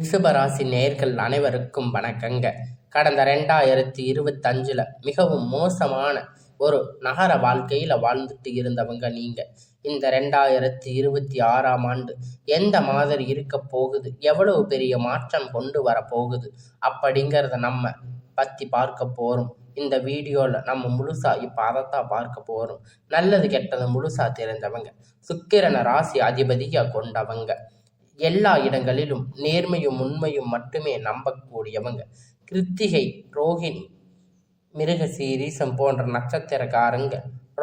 ரிஷபராசி நேயர்கள் அனைவருக்கும் வணக்கங்க. கடந்த 2025 மிகவும் மோசமான ஒரு நகர வாழ்க்கையில் வாழ்ந்துட்டு இருந்தவங்க நீங்கள். இந்த 2026ஆம் ஆண்டு எந்த மாதிரி இருக்க போகுது, எவ்வளவு பெரிய மாற்றம் கொண்டு வர போகுது அப்படிங்கிறத நம்ம பற்றி பார்க்க போகிறோம். இந்த வீடியோவில் நம்ம முழுசாக இப்போ அதைத்தான் பார்க்க போகிறோம். நல்லது கெட்டது முழுசாக தெரிஞ்சவங்க, சுக்கிரன ராசி அதிபதியாக கொண்டவங்க, எல்லா இடங்களிலும் நேர்மையும் உண்மையும் மட்டுமே நம்பக்கூடியவங்க. கிருத்திகை, ரோகிணி, மிருகசீரிசம் போன்ற நட்சத்திரக்காரங்க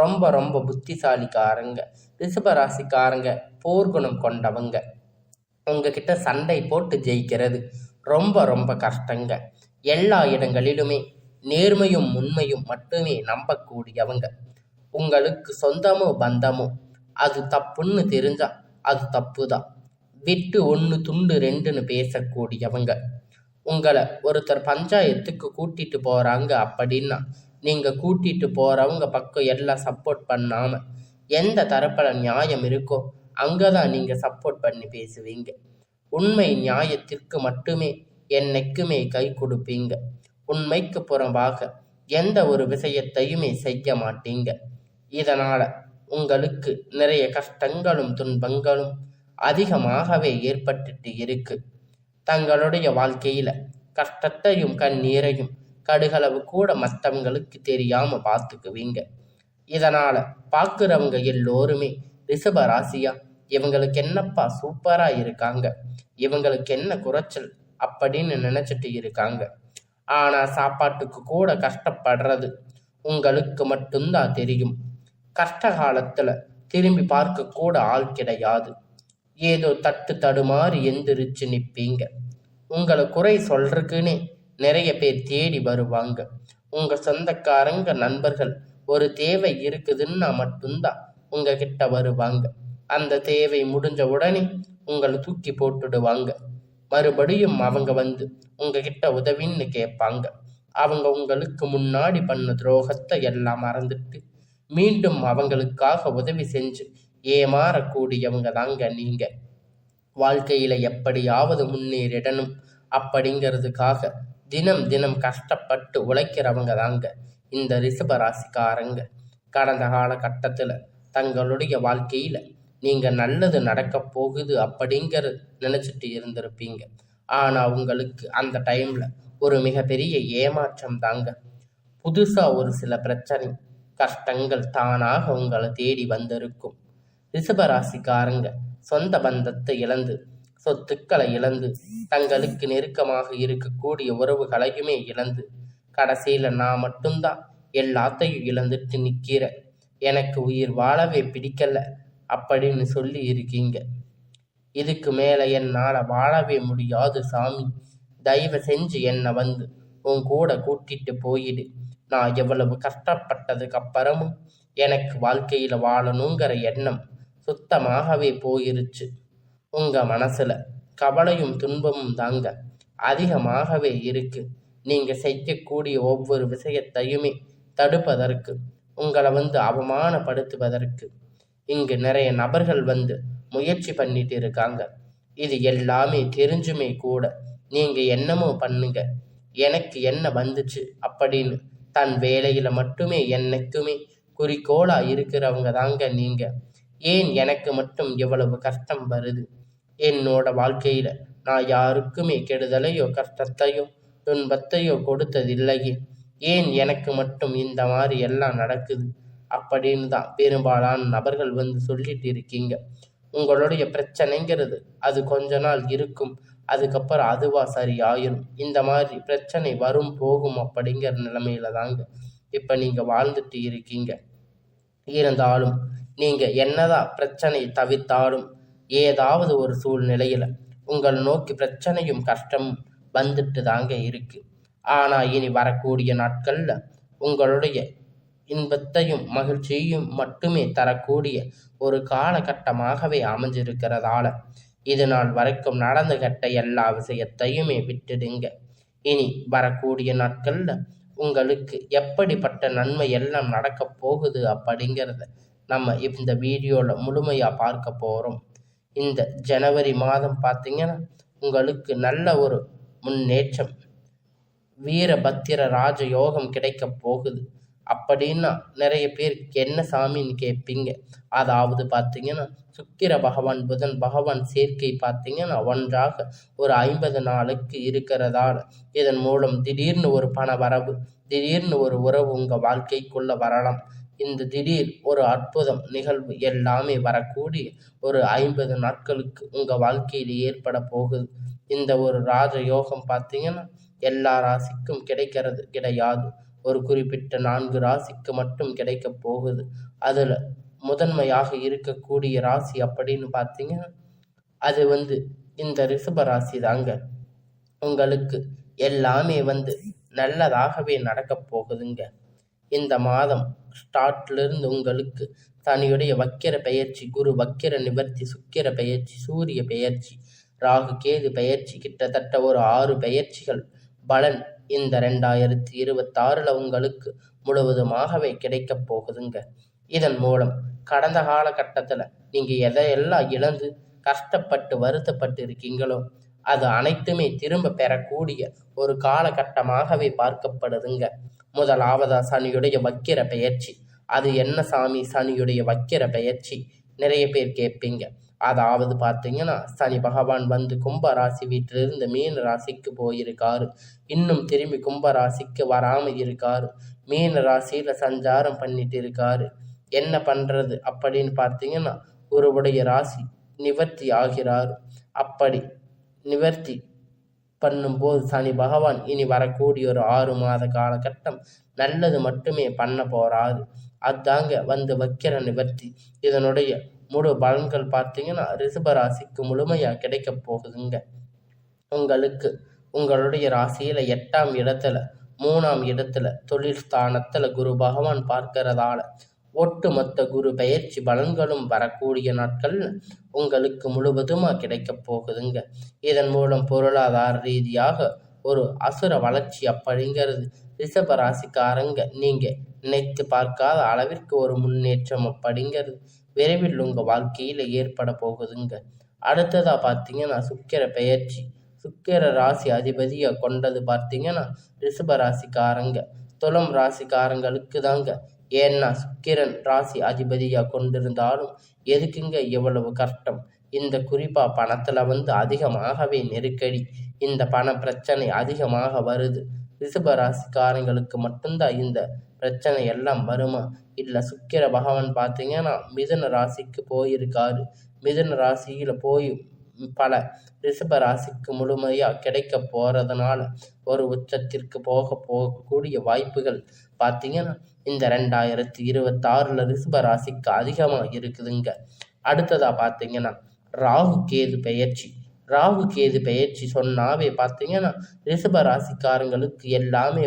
ரொம்ப ரொம்ப புத்திசாலிக்காரங்க. ரிஷபராசிக்காரங்க போர்க்குணம் கொண்டவங்க. உங்ககிட்ட சண்டை போட்டு ஜெயிக்கிறது ரொம்ப ரொம்ப கஷ்டங்க. எல்லா இடங்களிலுமே நேர்மையும் உண்மையும் மட்டுமே நம்பக்கூடியவங்க. உங்களுக்கு சொந்தமோ பந்தமோ அது தப்புன்னு தெரிஞ்சா அது தப்பு தான். விட்டு ஒன்று துண்டு ரெண்டுன்னு பேசக்கூடியவங்க. உங்களை ஒருத்தர் பஞ்சாயத்துக்கு கூட்டிட்டு போகிறாங்க அப்படின்னா நீங்கள் கூட்டிட்டு போகிறவங்க பக்கம் எல்லாம் சப்போர்ட் பண்ணாமல் எந்த தரப்பில் நியாயம் இருக்கோ அங்கே தான் நீங்கள் சப்போர்ட் பண்ணி பேசுவீங்க. உண்மை நியாயத்திற்கு மட்டுமே என்னைக்குமே கை கொடுப்பீங்க. உண்மைக்கு புறம்பாக எந்த ஒரு விஷயத்தையுமே செய்ய மாட்டீங்க. இதனால் உங்களுக்கு நிறைய கஷ்டங்களும் துன்பங்களும் அதிகமாகவே ஏற்பட்டுட்டு இருக்கு. தங்களுடைய வாழ்க்கையில கஷ்டத்தையும் கண்ணீரையும் கடுகளவு கூட மற்றவங்களுக்கு தெரியாம பார்த்துக்குவீங்க. இதனால பார்க்குறவங்க எல்லோருமே ரிஷப ராசியா, இவங்களுக்கு என்னப்பா சூப்பரா இருக்காங்க, இவங்களுக்கு என்ன குறைச்சல் அப்படின்னு நினைச்சிட்டு இருக்காங்க. ஆனா சாப்பாட்டுக்கு கூட கஷ்டப்படுறது உங்களுக்கு மட்டும்தான் தெரியும். கஷ்ட காலத்துல திரும்பி பார்க்க கூட ஆள் கிடையாது. ஏதோ தட்டு தடுமாறி எந்திரிச்சு நிற்பீங்க. உங்களை குறை சொல்றதுக்குன்னே நிறைய பேர் தேடி வருவாங்க. உங்க சொந்தக்காரங்க நண்பர்கள் ஒரு தேவை இருக்குதுன்னா மட்டும்தான் உங்ககிட்ட வருவாங்க. அந்த தேவை முடிஞ்ச உடனே உங்களை தூக்கி போட்டுடுவாங்க. மறுபடியும் அவங்க வந்து உங்ககிட்ட உதவின்னு கேட்பாங்க. அவங்க உங்களுக்கு முன்னாடி பண்ண துரோகத்தை எல்லாம் மறந்துட்டு மீண்டும் அவங்களுக்காக உதவி செஞ்சு ஏமாறக்கூடியவங்க தாங்க நீங்க. வாழ்க்கையில எப்படியாவது முன்னேறிடணும் அப்படிங்கிறதுக்காக தினம் தினம் கஷ்டப்பட்டு உழைக்கிறவங்க தாங்க இந்த ரிஷப ராசிக்காரங்க. கடந்த காலகட்டத்தில் தங்களுடைய வாழ்க்கையில நீங்க நல்லது நடக்க போகுது அப்படிங்கிறது நினைச்சிட்டு இருந்திருப்பீங்க. ஆனா உங்களுக்கு அந்த டைம்ல ஒரு மிகப்பெரிய ஏமாற்றம் தாங்க. புதுசா ஒரு சில பிரச்சனை கஷ்டங்கள் தானாக உங்களை தேடி வந்திருக்கும். ரிஷபராசிக்காரங்க சொந்த பந்தத்தை இழந்து, சொத்துக்களை இழந்து, தங்களுக்கு நெருக்கமாக இருக்கக்கூடிய உறவுகளையுமே இழந்து, கடைசியில் நான் மட்டும்தான் எல்லாத்தையும் இழந்துட்டு நிற்கிறேன், எனக்கு உயிர் வாழவே பிடிக்கல அப்படின்னு சொல்லி இருக்கீங்க. இதுக்கு மேலே என்னால் வாழவே முடியாது சாமி, தயவு செஞ்சு என்னை வந்து உன் கூட கூட்டிட்டு போயிடு. நான் எவ்வளவு கஷ்டப்பட்டதுக்கு அப்புறமும் எனக்கு வாழ்க்கையில் வாழணுங்கிற எண்ணம் சுத்தமாகவே போயிருச்சு. உங்க மனசுல கவலையும் துன்பமும் தாங்க அதிகமாகவே இருக்கு. நீங்க செய்யக்கூடிய ஒவ்வொரு விஷயத்தையுமே தடுப்பதற்கு, உங்களை வந்து அவமானப்படுத்துவதற்கு இங்கு நிறைய நபர்கள் வந்து முயற்சி பண்ணிட்டு இருக்காங்க. இது எல்லாமே தெரிஞ்சுமே கூட நீங்க என்னமோ பண்ணுங்க, எனக்கு என்ன வந்துச்சு அப்படின்னு தன் வேலையில மட்டுமே என்னைக்குமே குறிக்கோளா இருக்கிறவங்க தாங்க நீங்க. ஏன் எனக்கு மட்டும் எவ்வளவு கஷ்டம் வருது, என்னோட வாழ்க்கையில நான் யாருக்குமே கெடுதலையோ கஷ்டத்தையோ துன்பத்தையோ கொடுத்ததில்லையே, ஏன் எனக்கு மட்டும் இந்த மாதிரி எல்லாம் நடக்குது அப்படின்னு தான் பெரும்பாலான நபர்கள் வந்து சொல்லிட்டு இருக்கீங்க. உங்களுடைய பிரச்சனைங்கிறது அது கொஞ்ச நாள் இருக்கும், அதுக்கப்புறம் அதுவா சரி ஆயிரும். இந்த மாதிரி பிரச்சனை வரும் போகும் அப்படிங்கிற நிலைமையில தாங்க இப்ப நீங்க வாழ்ந்துட்டு இருக்கீங்க. இருந்தாலும் நீங்க என்னதான் பிரச்சனை தவிர்த்தாலும் ஏதாவது ஒரு சூழ்நிலையில உங்கள் நோக்கி பிரச்சனையும் கஷ்டமும் வந்துட்டு தாங்க இருக்கு. ஆனா இனி வரக்கூடிய நாட்கள்ல உங்களுடைய இன்பத்தையும் மகிழ்ச்சியையும் மட்டுமே தரக்கூடிய ஒரு காலகட்டமாகவே அமைஞ்சிருக்கிறதால இது நாள் வரைக்கும் நடந்து கட்ட எல்லா விஷயத்தையுமே விட்டுடுங்க. இனி வரக்கூடிய நாட்கள்ல உங்களுக்கு எப்படிப்பட்ட நன்மை எல்லாம் நடக்க போகுது அப்படிங்கிறத நம்ம இந்த வீடியோவில் முழுமையாக பார்க்க போகிறோம். இந்த ஜனவரி மாதம் பார்த்திங்கன்னா உங்களுக்கு நல்ல ஒரு முன்னேற்றம், வீரபத்திர ராஜ யோகம் கிடைக்க போகுது. அப்படின்னா நிறைய பேருக்கு என்ன சாமின்னு கேட்பீங்க. அதாவது பார்த்தீங்கன்னா சுக்கிர பகவான் புதன் பகவான் சேர்க்கை பார்த்தீங்கன்னா ஒன்றாக ஒரு 50 நாளுக்கு இருக்கிறதால இதன் மூலம் திடீர்னு ஒரு பண வரவு, திடீர்னு ஒரு உறவு உங்கள் வாழ்க்கைக்குள்ள வரலாம். இந்த திடீர் ஒரு அற்புதம் நிகழ்வு எல்லாமே வரக்கூடிய ஒரு 50 நாட்களுக்கு உங்கள் வாழ்க்கையில் ஏற்பட போகுது. இந்த ஒரு ராஜ யோகம் பார்த்தீங்கன்னா எல்லா ராசிக்கும் கிடைக்கிறது கிடையாது. ஒரு குறிப்பிட்ட 4 ராசிக்கு மட்டும் கிடைக்க போகுது. அதில் முதன்மையாக இருக்கக்கூடிய ராசி அப்படின்னு பார்த்தீங்கன்னா அது இந்த ரிஷப ராசி தாங்க. உங்களுக்கு எல்லாமே நல்லதாகவே நடக்க போகுதுங்க. இந்த மாதம் ஸ்டார்ட்லேருந்து உங்களுக்கு சனியுடைய வக்கிர பெயர்ச்சி, குரு வக்கிர நிவர்த்தி, சுக்கிர பெயர்ச்சி, சூரிய பெயர்ச்சி, ராகு கேது பெயர்ச்சி, கிட்டத்தட்ட ஒரு 6 பெயர்ச்சிகள் பலன் இந்த 2026 உங்களுக்கு முழுவதுமாகவே கிடைக்க போகுதுங்க. இதன் மூலம் கடந்த காலகட்டத்தில் நீங்கள் எதையெல்லாம் இழந்து கஷ்டப்பட்டு வருத்தப்பட்டு இருக்கீங்களோ அது அனைத்துமே திரும்ப பெறக்கூடிய ஒரு காலகட்டமாகவே பார்க்கப்படுதுங்க. முதலாவதா சனியுடைய வக்கிர பெயர்ச்சி. அது என்ன சாமி சனியுடைய வக்கிர பெயர்ச்சி? நிறைய பேர் கேட்பீங்க. அதாவது பார்த்தீங்கன்னா சனி பகவான் கும்ப ராசி வீட்டிலிருந்து மீன ராசிக்கு போயிருக்காரு. இன்னும் திரும்பி கும்ப ராசிக்கு வராமல் இருக்காரு. மீன ராசியில் சஞ்சாரம் பண்ணிட்டு இருக்காரு. என்ன பண்ணுறது அப்படின்னு பார்த்தீங்கன்னா ஒருவருடைய ராசி நிவர்த்தி ஆகிறார். அப்படி நிவர்த்தி பண்ணும்போது சனி பகவான் இனி வரக்கூடிய ஒரு 6 மாத காலகட்டம் நல்லது மட்டுமே பண்ண போகிறாரு. அதாங்க வக்கிர நிவர்த்தி. இதனுடைய முழு பலன்கள் பார்த்தீங்கன்னா ரிஷபராசிக்கு முழுமையாக கிடைக்க போகுதுங்க. உங்களுக்கு உங்களுடைய ராசியில் 8ஆம் இடத்துல 3ஆம் இடத்துல தொழில் ஸ்தானத்தில் குரு பகவான் பார்க்கிறதால ஒட்டுமொத்த குரு பெயர்ச்சி பலன்களும் வரக்கூடிய நாட்கள் உங்களுக்கு முழுவதுமாக கிடைக்க போகுதுங்க. இதன் மூலம் பொருளாதார ரீதியாக ஒரு அசுர வளர்ச்சி அப்படிங்கிறது ரிஷப ராசிக்காரங்க நீங்கள் நினைத்து பார்க்காத அளவிற்கு ஒரு முன்னேற்றம் அப்படிங்கிறது விரைவில் உங்கள் வாழ்க்கையில் ஏற்பட போகுதுங்க. அடுத்ததாக பார்த்தீங்கன்னா சுக்கிர பெயர்ச்சி. சுக்கிர ராசி அதிபதியாக கொண்டது பார்த்தீங்கன்னா ரிஷப ராசிக்காரங்க, துலாம் ராசிக்காரங்களுக்கு தாங்க. ஏன்னா சுக்கிரன் ராசி அதிபதியாக கொண்டிருந்தாலும் எதுக்குங்க இவ்வளவு கஷ்டம்? இந்த குறிப்பாக பணத்தில் அதிகமாகவே நெருக்கடி, இந்த பண பிரச்சனை அதிகமாக வருது. ரிஷப ராசிக்காரங்களுக்கு மட்டும்தான் இந்த பிரச்சனை எல்லாம் வருமா? இல்லை சுக்கிர பகவான் பார்த்தீங்கன்னா மிதுன ராசிக்கு போயிருக்காரு. மிதுன ராசியில் போய் பல ரிஷப ராசிக்கு முழுமையாக கிடைக்க போகிறதுனால ஒரு உச்சத்திற்கு போகக்கூடிய வாய்ப்புகள் பார்த்தீங்கன்னா இந்த 2026 ரிஷப ராசிக்கு அதிகமாக இருக்குதுங்க. அடுத்ததாக பார்த்தீங்கன்னா ராகு கேது பெயர்ச்சி. ராகு கேது பெயர்ச்சி சொன்னாவே பார்த்தீங்கன்னா ரிஷப ராசிக்காரங்களுக்கு எல்லாமே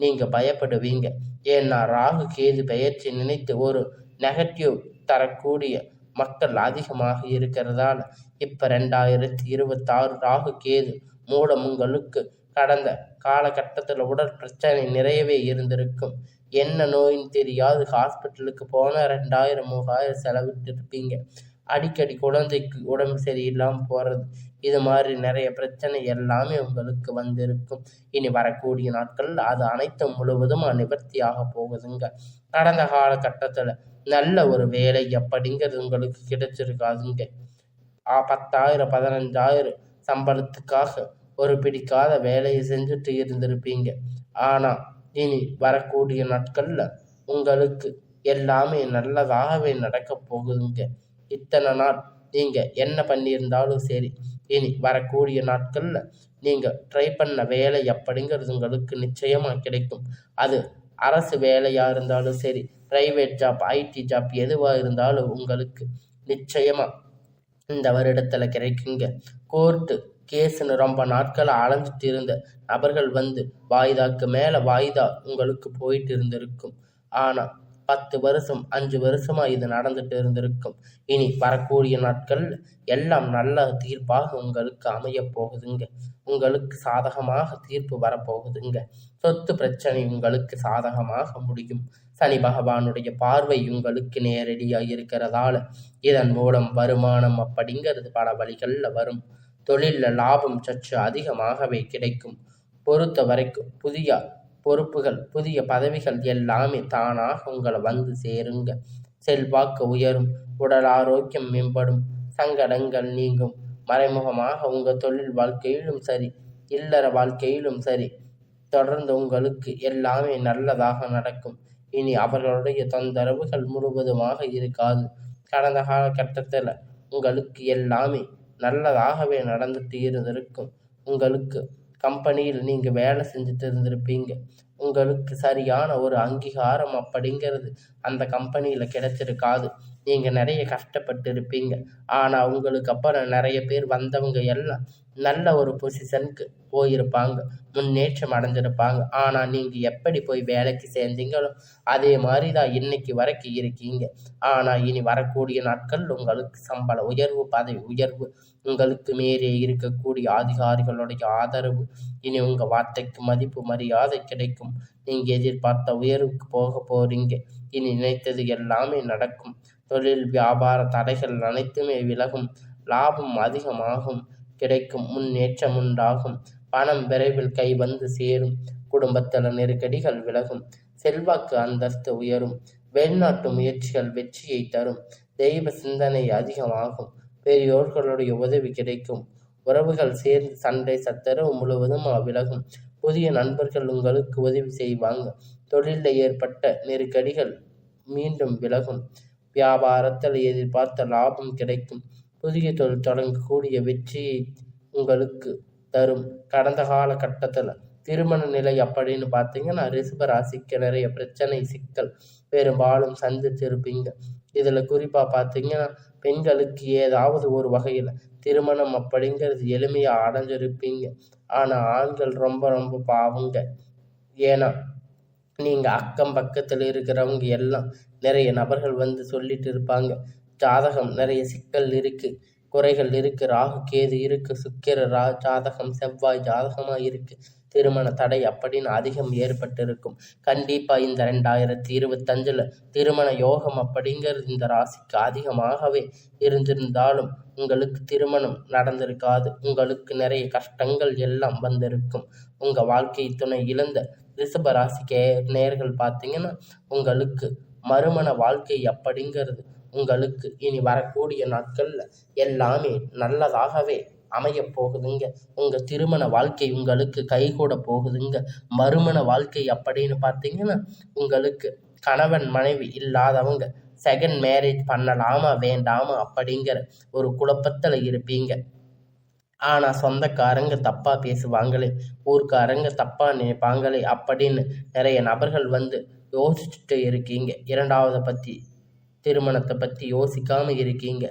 நீங்கள் பயப்படுவீங்க. ஏன்னா ராகு கேது பெயர்ச்சி நினைத்து ஒரு நெகட்டிவ் தரக்கூடிய மக்கள் அதிகமாக இருக்கிறதால இப்போ 2026 ராகு கேது மூலம் உங்களுக்கு கடந்த காலகட்டத்தில் உடல் பிரச்சனை நிறையவே இருந்திருக்கும். என்ன நோயின்னு தெரியாது ஹாஸ்பிட்டலுக்கு போனால் 2000 3000 செலவிட்டு இருப்பீங்க. அடிக்கடி குழந்தைக்கு உடம்பு சரியில்லாமல் போகிறது, இது மாதிரி நிறைய பிரச்சனை எல்லாமே உங்களுக்கு வந்திருக்கும். இனி வரக்கூடிய நாட்களில் அது அனைத்தும் முழுவதும் நிவர்த்தியாக போகுதுங்க. கடந்த காலகட்டத்தில் நல்ல ஒரு வேலை அப்படிங்கிறது உங்களுக்கு கிடைச்சிருக்காதுங்க. 10,000 15,000 சம்பளத்துக்காக ஒரு பிடிக்காத வேலையை செஞ்சுட்டு இருந்திருப்பீங்க. ஆனால் இனி வரக்கூடிய நாட்களில் உங்களுக்கு எல்லாமே நல்லதாகவே நடக்க போகுதுங்க. இத்தனை நாள் நீங்கள் என்ன பண்ணியிருந்தாலும் சரி, இனி வரக்கூடிய நாட்களில் நீங்கள் ட்ரை பண்ண வேலை அப்படிங்கிறது உங்களுக்கு நிச்சயமாக கிடைக்கும். அது அரசு வேலையாக இருந்தாலும் சரி, ப்ரைவேட் ஜாப், ஐடி ஜாப் எதுவாக இருந்தாலும் உங்களுக்கு நிச்சயமாக இந்த வருடத்தில் கிடைக்குங்க. கோர்ட்டு கேஸுன்னு ரொம்ப நாட்களை அலைஞ்சிட்டு இருந்த நபர்கள் வாய்தாக்கு மேலே வாய்தா உங்களுக்கு போயிட்டு இருந்திருக்கும். ஆனால் 10 வருஷம் 5 வருஷமாக இது நடந்துட்டு இருந்திருக்கும். இனி வரக்கூடிய நாட்கள் எல்லாம் நல்ல தீர்ப்பாக உங்களுக்கு அமைய போகுதுங்க. உங்களுக்கு சாதகமாக தீர்ப்பு வரப்போகுதுங்க. சொத்து பிரச்சனை உங்களுக்கு சாதகமாக முடியும். சனி பகவானுடைய பார்வை உங்களுக்கு நேரடியாக இருக்கிறதால இதன் மூலம் வருமானம் அப்படிங்கிறது பல வழிகளில் வரும். தொழிலில் லாபம் சற்று அதிகமாகவே கிடைக்கும். பொறுத்த வரைக்கும் புதிய பொறுப்புகள், புதிய பதவிகள் எல்லாமே தானாக உங்களை வந்து சேருங்க. செல்வாக்கு உயரும், உடல் ஆரோக்கியம் மேம்படும், சங்கடங்கள் நீங்கும். மறைமுகமாக உங்கள் தொழில் வாழ்க்கையிலும் சரி, இல்லற வாழ்க்கையிலும் சரி, தொடர்ந்து உங்களுக்கு எல்லாமே நல்லதாக நடக்கும். இனி அவர்களுடைய தொந்தரவுகள் முழுவதுமாக இருக்காது. கடந்த காலகட்டத்தில் உங்களுக்கு எல்லாமே நல்லதாகவே நடந்துட்டு இருந்திருக்கும். உங்களுக்கு கம்பெனியில் நீங்கள் வேலை செஞ்சுட்டு இருந்திருப்பீங்க. உங்களுக்கு சரியான ஒரு அங்கீகாரம் அப்படிங்கிறது அந்த கம்பெனியில் கிடைச்சிருக்காது. நீங்கள் நிறைய கஷ்டப்பட்டு இருப்பீங்க. ஆனால் உங்களுக்கு அப்புறம் நிறைய பேர் வந்தவங்க எல்லாம் நல்ல ஒரு பொசிஷனுக்கு போயிருப்பாங்க, முன்னேற்றம் அடைஞ்சிருப்பாங்க. ஆனால் நீங்கள் எப்படி போய் வேலைக்கு சேர்ந்தீங்களோ அதே மாதிரி தான் இன்னைக்கு வரைக்கும் இருக்கீங்க. ஆனால் இனி வரக்கூடிய நாட்கள் உங்களுக்கு சம்பள உயர்வு, பதவி உயர்வு, உங்களுக்கு மேலே இருக்கக்கூடிய அதிகாரிகளுடைய ஆதரவு, இனி உங்கள் வார்த்தைக்கு மதிப்பு மரியாதை கிடைக்கும். நீங்கள் எதிர்பார்த்த உயர்வுக்கு போக போறீங்க. இனி நினைத்தது எல்லாமே நடக்கும். தொழில் வியாபார தடைகள் அனைத்துமே விலகும். லாபம் அதிகமாகும், கிடைக்கும், முன்னேற்றம் உண்டாகும். பணம் விரைவில் கை வந்து சேரும். குடும்பத்தில் நெருக்கடிகள் விலகும். செல்வாக்கு அந்தஸ்து உயரும். வெளிநாட்டு முயற்சிகள் வெற்றியை தரும். தெய்வ சிந்தனை அதிகமாகும். பெரியோர்களுடைய உதவி கிடைக்கும். உறவுகள் சேர்ந்து சண்டை சச்சரவு முழுவதும் விலகும். புதிய நண்பர்கள் உங்களுக்கு உதவி செய்வாங்க. தொழிலில் ஏற்பட்ட நெருக்கடிகள் மீண்டும் விலகும். வியாபாரத்தில் எதிர்பார்த்த லாபம் கிடைக்கும். புதிய தொழில் தொடங்கக்கூடிய வெற்றியை உங்களுக்கு தரும். கடந்த காலகட்டத்தில் திருமண நிலை அப்படின்னு பார்த்தீங்கன்னா ரிஷப ராசிக்கு நிறைய பிரச்சனை, சிக்கல் பெரும்பாலும் சந்திச்சிருப்பீங்க. இதில் குறிப்பாக பார்த்தீங்கன்னா பெண்களுக்கு ஏதாவது ஒரு வகையில் திருமணம் அப்படிங்கிறது எளிமையாக அடைஞ்சிருப்பீங்க. ஆனால் ஆண்கள் ரொம்ப ரொம்ப பாவங்க. ஏன்னா நீங்கள் அக்கம் பக்கத்தில் இருக்கிறவங்க எல்லாம் நிறைய நபர்கள் வந்து சொல்லிட்டு இருப்பாங்க, ஜாதகம் நிறைய சிக்கல் இருக்குது, குறைகள் இருக்குது, ராகு கேது இருக்குது, சுக்கிர ஜாதகம், செவ்வாய் ஜாதகமாக இருக்குது, திருமண தடை அப்படின்னு அதிகம் ஏற்பட்டிருக்கும். கண்டிப்பாக இந்த 2025 திருமண யோகம் அப்படிங்கிறது இந்த ராசிக்கு அதிகமாகவே இருந்திருந்தாலும் உங்களுக்கு திருமணம் நடந்திருக்காது. உங்களுக்கு நிறைய கஷ்டங்கள் எல்லாம் வந்திருக்கும். உங்கள் வாழ்க்கை துணை இழந்த ரிஷப ராசிக்கு நேர்கள் பார்த்தீங்கன்னா உங்களுக்கு மறுமண வாழ்க்கை அப்படிங்கிறது உங்களுக்கு இனி வரக்கூடிய நாட்களில் எல்லாமே நல்லதாகவே அமைய போகுதுங்க. உங்கள் திருமண வாழ்க்கை உங்களுக்கு கைகூட போகுதுங்க. மறுமண வாழ்க்கை அப்படின்னு பார்த்தீங்கன்னா உங்களுக்கு கணவன் மனைவி இல்லாதவங்க செகண்ட் மேரேஜ் பண்ணலாமா வேண்டாமா அப்படிங்கிற ஒரு குழப்பத்தில் இருப்பீங்க. ஆனால் சொந்தக்காரங்க தப்பாக பேசுவாங்களே, ஊர்க்காரங்க தப்பாக நினைப்பாங்களே அப்படின்னு நிறைய நபர்கள் வந்து யோசிச்சுட்டு இருக்கீங்க. இரண்டாவதை பற்றி, திருமணத்தை பற்றி யோசிக்காமல் இருக்கீங்க.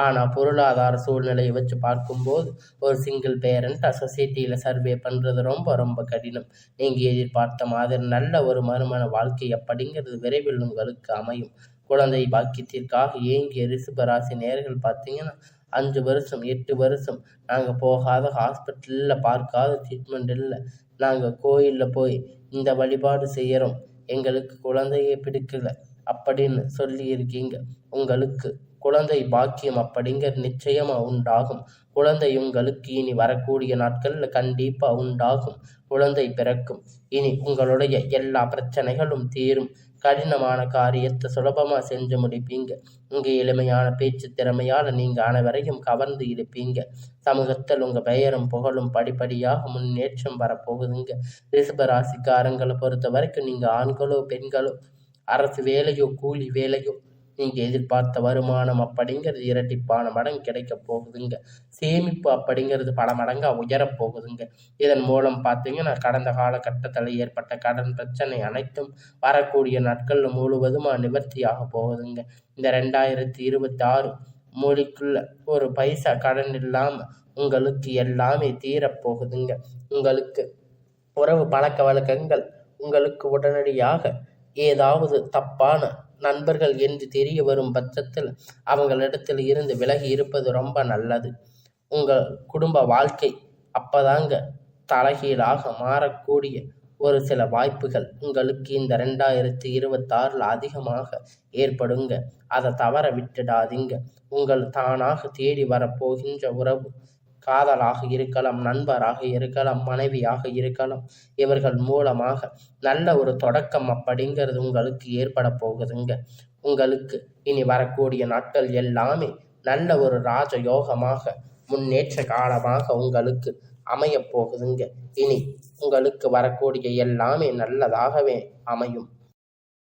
ஆனால் பொருளாதார சூழ்நிலையை வச்சு பார்க்கும்போது ஒரு சிங்கிள் பேரண்ட்டாக சொசைட்டியில் சர்வே பண்ணுறது ரொம்ப ரொம்ப கடினம். நீங்கள் எதிர்பார்த்த மாதிரி நல்ல ஒரு மறுமண வாழ்க்கை அப்படிங்கிறது விரைவில் உங்களுக்கு அமையும். குழந்தை பாக்கியத்திற்காக ஏங்கிய ரிஷபராசி நேயர்கள் பார்த்தீங்கன்னா 5 வருஷம் 8 வருஷம் நாங்கள் போகாத ஹாஸ்பிட்டலில் பார்க்காத ட்ரீட்மெண்ட் இல்லை, நாங்கள் கோயிலில் போய் இந்த வழிபாடு செய்கிறோம், எங்களுக்கு குழந்தையே பிடிக்கல அப்படின்னு சொல்லியிருக்கீங்க. உங்களுக்கு குழந்தை பாக்கியம் அப்படிங்கிற நிச்சயமாக உண்டாகும். குழந்தை உங்களுக்கு இனி வரக்கூடிய நாட்களில் கண்டிப்பாக உண்டாகும். குழந்தை பிறக்கும். இனி உங்களுடைய எல்லா பிரச்சனைகளும் தீரும். கடினமான காரியத்தை சுலபமாக செஞ்சு முடிப்பீங்க. உங்கள் எளிமையான பேச்சு திறமையால் நீங்கள் அனைவரையும் கவர்ந்து இருப்பீங்க. சமூகத்தில் உங்கள் பெயரும் புகழும் படிப்படியாக முன்னேற்றம் வரப்போகுதுங்க. ரிஷப ராசிக்காரங்களை பொறுத்த வரைக்கும் நீங்கள் ஆண்களோ பெண்களோ அரசு வேலையோ கூலி வேலையோ நீங்கள் எதிர்பார்த்த வருமானம் அப்படிங்கிறது இரட்டிப்பான மடங்கு கிடைக்க போகுதுங்க. சேமிப்பு அப்படிங்கிறது பல மடங்காக உயரப்போகுதுங்க. இதன் மூலம் பார்த்தீங்கன்னா கடந்த காலகட்டத்தில் ஏற்பட்ட கடன் பிரச்சனை அனைத்தும் வரக்கூடிய நாட்கள் முழுவதுமாக நிவர்த்தியாக போகுதுங்க. இந்த 2026 மொழிக்குள்ள ஒரு பைசா கடன் இல்லாமல் உங்களுக்கு எல்லாமே தீரப்போகுதுங்க. உங்களுக்கு உறவு பழக்க வழக்கங்கள் உங்களுக்கு உடனடியாக ஏதாவது தப்பான நண்பர்கள் என்று தெரிய வரும் பட்சத்தில் அவங்களிடத்தில் இருந்து விலகி இருப்பது ரொம்ப நல்லது. உங்கள் குடும்ப வாழ்க்கை அப்போதாங்க தலைகீழாக மாறக்கூடிய ஒரு சில வாய்ப்புகள் உங்களுக்கு இந்த 2026 அதிகமாக ஏற்படுங்க. அதை தவற விட்டுடாதீங்க. உங்கள் தானாக தேடி வரப்போகின்ற உறவு காதலாக இருக்கலாம், நண்பராக இருக்கலாம், மனைவியாக இருக்கலாம். இவர்கள் மூலமாக நல்ல ஒரு தொடக்கம் அப்படிங்கிறது உங்களுக்கு ஏற்பட போகுதுங்க. உங்களுக்கு இனி வரக்கூடிய நாட்கள் எல்லாமே நல்ல ஒரு ராஜயோகமாக, முன்னேற்ற காலமாக உங்களுக்கு அமையப் போகுதுங்க. இனி உங்களுக்கு வரக்கூடிய எல்லாமே நல்லதாகவே அமையும்.